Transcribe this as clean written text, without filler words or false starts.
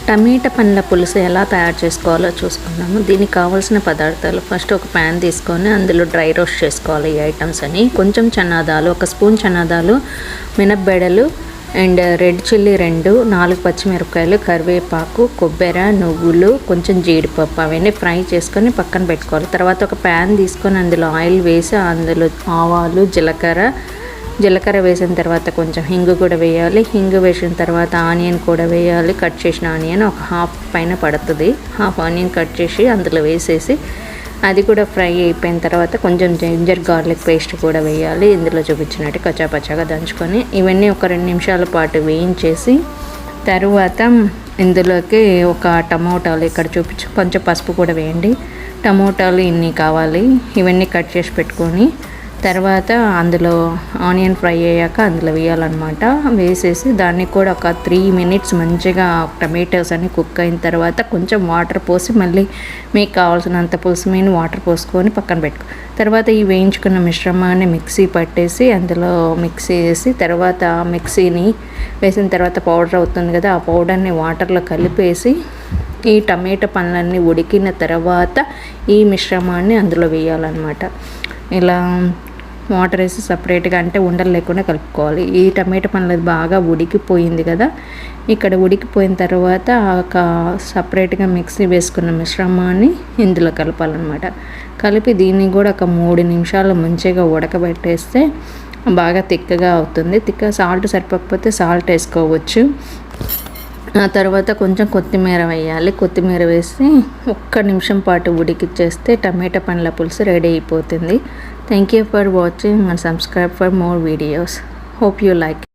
టమాటా పండ్ల పులుసు ఎలా తయారు చేసుకోవాలో చూసుకుందాము. దీనికి కావాల్సిన పదార్థాలు, ఫస్ట్ ఒక ప్యాన్ తీసుకొని అందులో డ్రై రోస్ట్ చేసుకోవాలి ఈ ఐటమ్స్ అని. కొంచెం చనాదాలు, 1 స్పూన్ చనాదాలు, మినప్పబెడలు అండ్ రెడ్ చిల్లీ 2, 4 పచ్చిమిరపకాయలు, కరివేపాకు, కొబ్బరి, నువ్వులు, కొంచెం జీడిపప్పు అవన్నీ ఫ్రై చేసుకొని పక్కన పెట్టుకోవాలి. తర్వాత ఒక ప్యాన్ తీసుకొని అందులో ఆయిల్ వేసి అందులో ఆవాలు, జీలకర్ర వేసిన తర్వాత కొంచెం హింగు కూడా వేయాలి. హింగు వేసిన తర్వాత ఆనియన్ కూడా వేయాలి. కట్ చేసిన ఆనియన్ ఒక హాఫ్ పైన పడుతుంది. హాఫ్ ఆనియన్ కట్ చేసి అందులో వేసేసి అది కూడా ఫ్రై అయిపోయిన తర్వాత కొంచెం జింజర్ గార్లిక్ పేస్ట్ కూడా వేయాలి. ఇందులో చూపించినట్టు కచ్చాపచ్చాగా దంచుకొని ఇవన్నీ ఒక 2 నిమిషాల పాటు వేయించేసి తరువాత ఇందులోకి ఒక టమోటాలు ఇక్కడ కొంచెం పసుపు కూడా వేయండి. టమోటాలు ఇన్ని కావాలి. ఇవన్నీ కట్ చేసి పెట్టుకొని తర్వాత అందులో ఆనియన్ ఫ్రై అయ్యాక అందులో వేయాలన్నమాట. వేసేసి దాన్ని కూడా ఒక 3 మినిట్స్ మంచిగా టమాటోస్ అన్ని కుక్ అయిన తర్వాత కొంచెం వాటర్ పోసి మళ్ళీ మీకు కావాల్సినంత పులుసు మీద వాటర్ పోసుకొని పక్కన పెట్టుకో. తర్వాత ఈ వేయించుకున్న మిశ్రమాన్ని మిక్సీ పట్టేసి అందులో మిక్సీ వేసి తర్వాత మిక్సీని వేసిన తర్వాత పౌడర్ అవుతుంది కదా, ఆ పౌడర్ని వాటర్లో కలిపేసి ఈ టమాటా పండ్లన్నీ ఉడికిన తర్వాత ఈ మిశ్రమాన్ని అందులో వేయాలన్నమాట. ఇలా వాటర్ వేసి సపరేట్గా అంటే ఉండలు లేకుండా కలుపుకోవాలి. ఈ టమాటా పండ్లు బాగా ఉడికిపోయింది కదా, ఇక్కడ ఉడికిపోయిన తర్వాత ఒక సపరేట్గా మిక్సీ వేసుకున్న మిశ్రమాన్ని ఇందులో కలపాలన్నమాట. కలిపి దీన్ని కూడా ఒక 3 నిమిషాలు మంచిగా ఉడకబెట్టేస్తే బాగా తిక్కగా అవుతుంది. సాల్ట్ సరిపోకపోతే సాల్ట్ వేసుకోవచ్చు. ఆ తర్వాత కొంచెం కొత్తిమీర వేయాలి. కొత్తిమీర వేసి 1 నిమిషం పాటు ఉడికిచ్చేస్తే టమాటా పండ్ల పులుసు రెడీ అయిపోతుంది. Thank you for watching and subscribe for more videos. Hope you like it.